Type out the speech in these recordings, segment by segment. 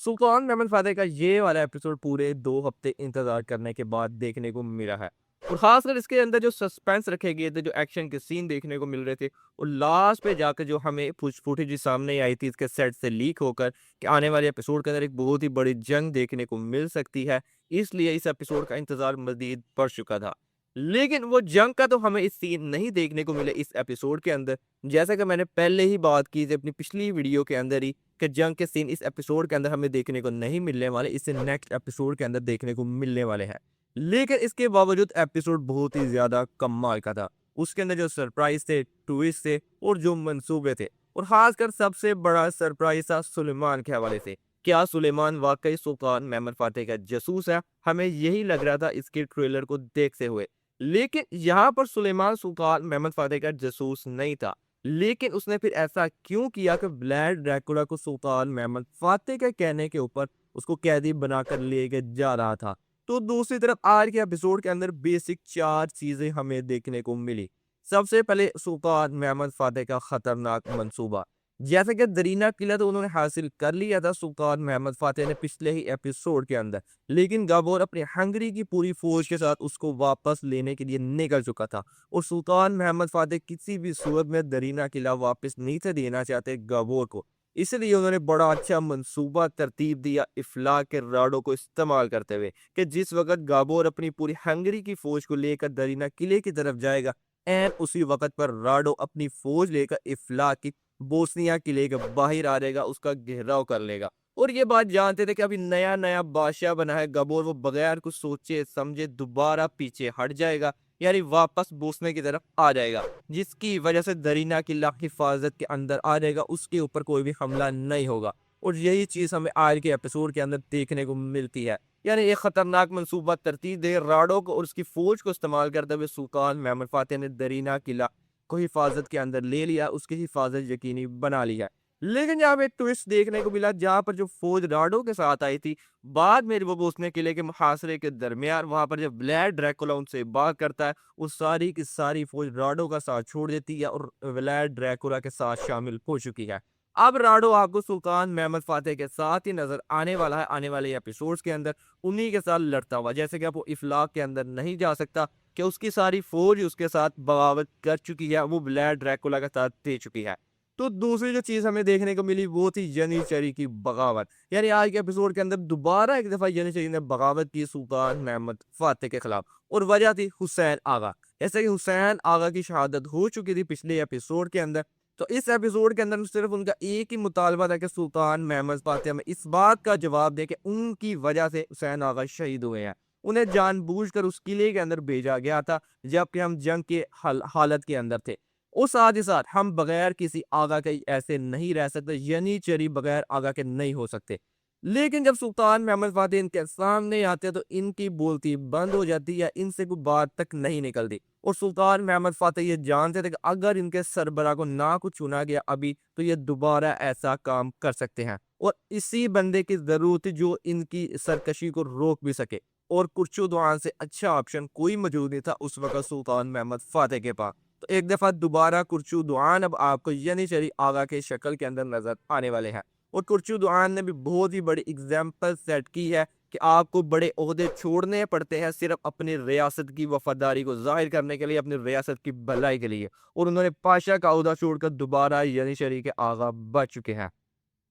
सुल्तान मेमन फातह का ये वाला एपिसोड पूरे 2 हफ्ते इंतज़ार करने के बाद देखने को मिला है। और ख़ासकर इसके अंदर जो सस्पेंस रखे गए थे, जो एक्शन के सीन देखने को मिल रहे थे और लास्ट पे जाकर जो हमें फुटेज सामने आई थी इसके सेट से लीक होकर कि आने वाले एपिसोड के अंदर एक बहुत ही बड़ी जंग देखने को मिल सकती है। इसलिए इस एपिसोड का इंतज़ार मज़ीद बढ़ चुका था। लेकिन वो जंग का तो हमें इस सीन नहीं देखने को मिले इस एपिसोड के अंदर। जैसा कि मैंने पहले ही बात की थी अपनी पिछली वीडियो के अंदर ही कि जंग के सीन इस एपिसोड के अंदर हमें देखने को नहीं मिलने वाले, इससे नेक्स्ट एपिसोड के अंदर देखने को मिलने वाले हैं। लेकिन इसके बावजूद एपिसोड बहुत ही ज़्यादा कमाल का था। उसके अंदर जो सरप्राइज़ थे, ट्विस्ट थे और जो मंसूबे थे और ख़ासकर सबसे बड़ा सरप्राइज़ था सुलेमान के हवाले से। क्या सुलेमान वाक़ई सुल्तान मेमन फातह का जासूस है? हमें यही लग रहा था इसके ट्रेलर को देखते हुए। लेकिन यहाँ पर सुलेमान सुल्तान मेमन फातह का जासूस नहीं था। लेकिन उसने फिर ऐसा क्यों किया कि व्लाद ड्रैकुला को सुल्तान मेहमद फातेह के कहने के ऊपर उसको कैदी बनाकर लेके जा रहा था। तो दूसरी तरफ आज के एपिसोड के अंदर बेसिक 4 चीजें हमें देखने को मिली। सबसे पहले सुल्तान मेहमद फातेह का खतरनाक मंसूबा। जैसे कि दरीना किला तो उन्होंने हासिल कर लिया था सुल्तान मेहमद फातेह ने पिछले ही एपिसोड के अंदर, लेकिन गाबोर अपनी हंगरी की पूरी फौज के साथ उसको वापस लेने के लिए निकल चुका था और सुल्तान महमद फातेह किसी भी सूरत में दरीना किला वापस नहीं थे देना चाहते गाबोर को। इसलिए उन्होंने बड़ा अच्छा मंसूबा तरतीब दिया इफ्लाक के राडो को इस्तेमाल करते हुए कि जिस वक्त गाबोर अपनी पूरी हंगरी की फौज को लेकर दरीना किले की तरफ जाएगा, एन उसी वक्त पर राडो अपनी फौज लेकर इफ्लाक की बोस्निया किले के बाहर आ जाएगा, उसका घेराव कर लेगा। और ये बात जानते थे कि अभी नया नया बादशाह बना है गबोर, वो बगैर कुछ सोचे समझे दोबारा पीछे हट जाएगा, यानी वापस बोसने की तरफ आ जाएगा, जिसकी वजह से दरीना किला हिफाजत के अंदर आ जाएगा, उसके ऊपर कोई भी हमला नहीं होगा। और यही चीज़ हमें आज के एपिसोड के अंदर देखने को मिलती है। यानी एक खतरनाक मंसूबा तरतीब दे राडो को और उसकी फौज को इस्तेमाल करते हुए सुल्तान महमद फातेह ने दरीना किला को हिफाजत के अंदर ले लिया, उसकी हिफाजत यकीनी बना ली है। लेकिन यहाँ पे एक ट्विस्ट देखने को मिला, जहाँ पर जो फौज राडो के साथ आई थी, बाद में वो बोसने किले के मुहासरे के दरमियान वहां पर जब व्लाद ड्रैकुला उनसे बात करता है, वो सारी की सारी फौज राडो का साथ छोड़ देती है और व्लाद ड्रैकुला के साथ शामिल हो चुकी है। अब राडो आपको सुल्तान मेहमद फातेह के साथ ही नजर आने वाला है आने वाले एपिसोड्स के अंदर, उन्हीं के साथ लड़ता हुआ। जैसे कि आप वो इफ्लाक के अंदर नहीं जा सकता कि उसकी सारी फौज उसके साथ बगावत कर चुकी है, वो व्लाद ड्रैकुला का साथ दे चुकी है। तो दूसरी जो चीज़ हमें देखने को मिली वो थी यनीचरी की बगावत। यानी आज के एपिसोड के अंदर दोबारा एक दफ़ा यनीचरी ने बगावत की सुल्तान मेहमद फातेह के खिलाफ, और वजह थी हुसैन आगा। जैसे कि हुसैन आगा की शहादत हो चुकी थी पिछले एपिसोड के अंदर, तो इस एपिसोड के अंदर सिर्फ उनका एक ही मुतालबा था कि सुल्तान मेहमद फातेह में इस बात का जवाब दे कि उनकी वजह से हुसैन आगा शहीद हुए हैं। उन्हें जानबूझकर उस किले के अंदर भेजा गया था जबकि हम जंग के हालत के अंदर थे। और साथ ही साथ हम बगैर किसी आगा के ऐसे नहीं रह सकते, यानी चरी बगैर आगा के नहीं हो सकते। लेकिन जब सुल्तान महमद फातेह इनके सामने आते तो इनकी बोलती बंद हो जाती या इनसे कोई बात तक नहीं निकलती। और सुल्तान महमद फातेह ये जानते थे कि अगर इनके सरबराह को ना कुछ चुना गया अभी, तो ये दोबारा ऐसा काम कर सकते हैं और इसी बंदे की जरूरत थी जो इनकी सरकशी को रोक भी सके। और कुर्चुद्वान से अच्छा ऑप्शन कोई मौजूद नहीं था उस वक्त सुल्तान महमद फातेह के पास। तो एक दफा दोबारा कुर्चुद्वान अब आपको यनीचरी आगा के शक्ल के अंदर नजर आने वाले हैं। और कुर्चुद्वान ने भी बहुत ही बड़ी एग्जाम्पल सेट की है कि आपको बड़े ओहदे छोड़ने पड़ते हैं सिर्फ अपनी रियासत की वफादारी को जाहिर करने के लिए, अपनी रियासत की भलाई के लिए। और उन्होंने पाशा का ओहदा छोड़कर दोबारा यनीचरी के आगा बढ़ चुके हैं।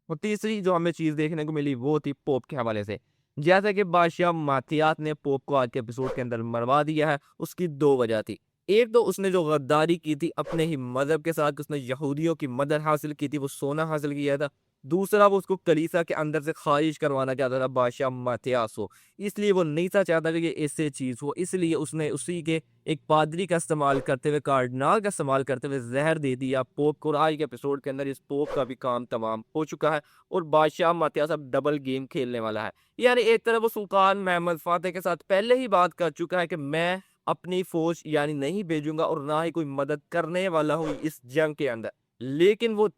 और तीसरी जो हमें चीज़ देखने को मिली वो थी पोप के हवाले से। जैसा कि बादशाह मातियात ने पोप को आज के एपिसोड के अंदर मरवा दिया है, उसकी 2 वजह थी। एक तो उसने जो गद्दारी की थी अपने ही मज़हब के साथ, उसने यहूदियों की मदद हासिल की थी, वो सोना हासिल किया था। दूसरा वो उसको कलीसिया के अंदर से ख़ारिज करवाना चाहता था बादशाह मातियास को। इसलिए वो नहीं था चाहता कि ये ऐसे चीज़ हो, इसलिए उसने उसी के एक पादरी का इस्तेमाल करते हुए, कार्डिनल का इस्तेमाल करते हुए ज़हर दे दिया पोप को। और आज के एपिसोड के अंदर इस पोप का भी काम तमाम हो चुका है और बादशाह मातियास अब डबल गेम खेलने वाला है। यानी एक तरफ वो सुल्तान महमद फातेह के साथ पहले ही बात कर चुका है कि मैं अपनी फौज यानी नहीं भेजूंगा और ना ही कोई मदद करने वाला हूँ इस जंग के अंदर। लेकिन वो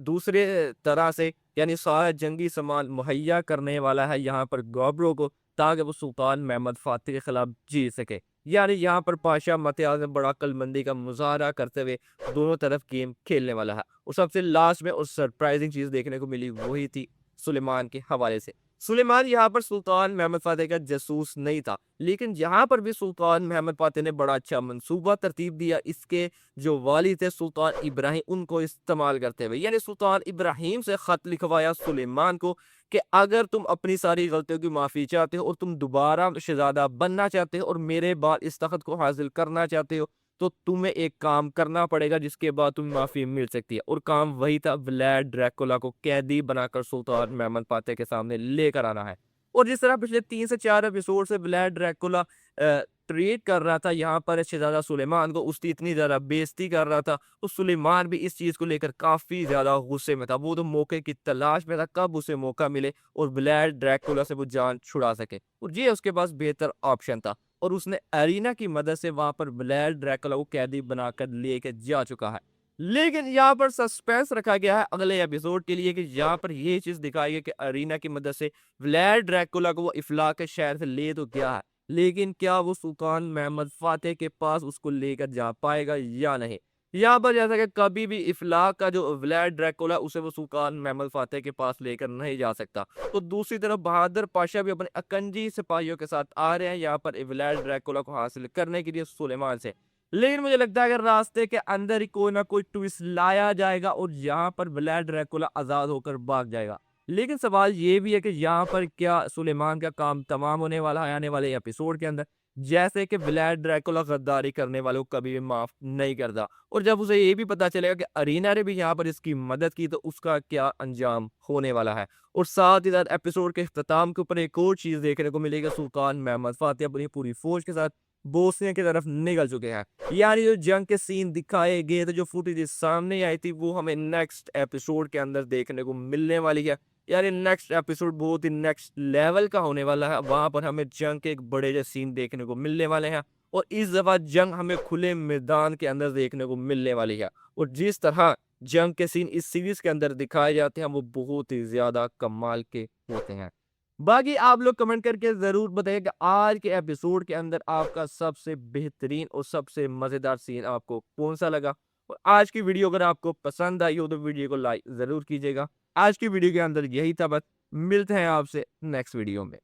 दूसरे तरह से यानी सारा जंगी सामान मुहैया करने वाला है यहाँ पर गॉबरों को, ताकि वो सुल्तान महमद फातेह के खिलाफ जीत सके। यानी यहाँ पर पाशा मतियाज बड़ा अक्लमंदी का मुजाहरा करते हुए दोनों तरफ गेम खेलने वाला है। और सबसे लास्ट में और सरप्राइजिंग चीज़ देखने को मिली वही थी सुलेमान के हवाले से। सुलेमान यहाँ पर सुल्तान महमद फ़ातह का जासूस नहीं था, लेकिन यहाँ पर भी सुल्तान महमद फ़ातह ने बड़ा अच्छा मंसूबा तरतीब दिया इसके जो वालिद थे सुल्तान इब्राहिम उनको इस्तेमाल करते हुए। यानी सुल्तान इब्राहिम से ख़त लिखवाया सुलेमान को कि अगर तुम अपनी सारी गलतियों की माफ़ी चाहते हो और तुम दोबारा शहज़ादा बनना चाहते हो और मेरे बाद इस तख़्त को हासिल करना चाहते हो, तो तुम्हें एक काम करना पड़ेगा जिसके बाद तुम्हें माफ़ी मिल सकती है। और काम वही था, व्लाड ड्रैकुला को कैदी बनाकर सुल्तान महमद फ़ातह के सामने लेकर आना है। और जिस तरह पिछले 3 से 4 एपिसोड से व्लाड ड्रैकुला ट्रीट कर रहा था यहाँ पर शहज़ादा सुलेमान को, उसकी इतनी ज़्यादा बेइज़्ज़ती कर रहा था, तो सुलेमान भी इस चीज़ को लेकर काफ़ी ज़्यादा गुस्से में था। वो तो मौके की तलाश में था, कब उसे मौका मिले और व्लाड ड्रैकुला से वो जान छुड़ा सके। और ये उसके पास बेहतर ऑप्शन था और उसने एरिना की मदद से वहाँ पर व्लाड ड्रैकुला को कैदी बनाकर लेके जा चुका है। लेकिन यहाँ पर सस्पेंस रखा गया है अगले एपिसोड के लिए कि यहाँ पर ये चीज़ दिखाई है कि एरिना की मदद से व्लाड ड्रैकुला को वो इफ्लाक के शहर से ले तो गया है, लेकिन क्या वो सुल्तान महमद फ़ातह के पास उसको लेकर जा पाएगा या नहीं? यहाँ पर जैसा कि कभी भी इफ्लाक का जो व्लाड ड्रैकुला उसे वो सुल्तान महमद फ़ातह के पास लेकर नहीं जा सकता। तो दूसरी तरफ बहादुर पाशा भी अपने अकंजी सिपाहियों के साथ आ रहे हैं यहाँ पर व्लाड ड्रैकुला को हासिल करने के लिए सुलेमान से। लेकिन मुझे लगता है अगर रास्ते के अंदर ही कोई ना कोई ट्विस्ट लाया जाएगा और यहाँ पर व्लाड ड्रैकुला आज़ाद होकर भाग जाएगा। लेकिन सवाल ये भी है कि यहाँ पर क्या सुलेमान का काम तमाम होने वाला है आने वाले एपिसोड के अंदर? जैसे कि व्लाड ड्रैकुला गद्दारी करने वालों को कभी भी माफ़ नहीं करता और जब उसे ये भी पता चलेगा कि एरिना ने भी यहाँ पर इसकी मदद की, तो उसका क्या अंजाम होने वाला है। और साथ ही साथ एपिसोड के इख्तिताम के ऊपर एक और चीज़ देखने को मिलेगी, सुल्तान महमद फ़ातह अपनी पूरी फ़ौज के साथ बोस्निया की तरफ निकल चुके हैं। यानी जो जंग के सीन दिखाए गए थे, जो फुटेज सामने आई थी, वो हमें नेक्स्ट एपिसोड के अंदर देखने को मिलने वाली है। यानी नेक्स्ट एपिसोड बहुत ही नेक्स्ट लेवल का होने वाला है। वहाँ पर हमें जंग के एक बड़े जो सीन देखने को मिलने वाले हैं और इस दफ़ा जंग हमें खुले मैदान के अंदर देखने को मिलने वाली है। और जिस तरह जंग के सीन इस सीरीज़ के अंदर दिखाए जाते हैं, वो बहुत ही ज़्यादा कमाल के होते हैं। बाकी आप लोग कमेंट करके ज़रूर बताइए कि आज के एपिसोड के अंदर आपका सबसे बेहतरीन और सबसे मज़ेदार सीन आपको कौन-सा लगा? और आज की वीडियो अगर आपको पसंद आई हो तो वीडियो को लाइक ज़रूर कीजिएगा। आज की वीडियो के अंदर यही था बस। मिलते हैं आपसे नेक्स्ट वीडियो में।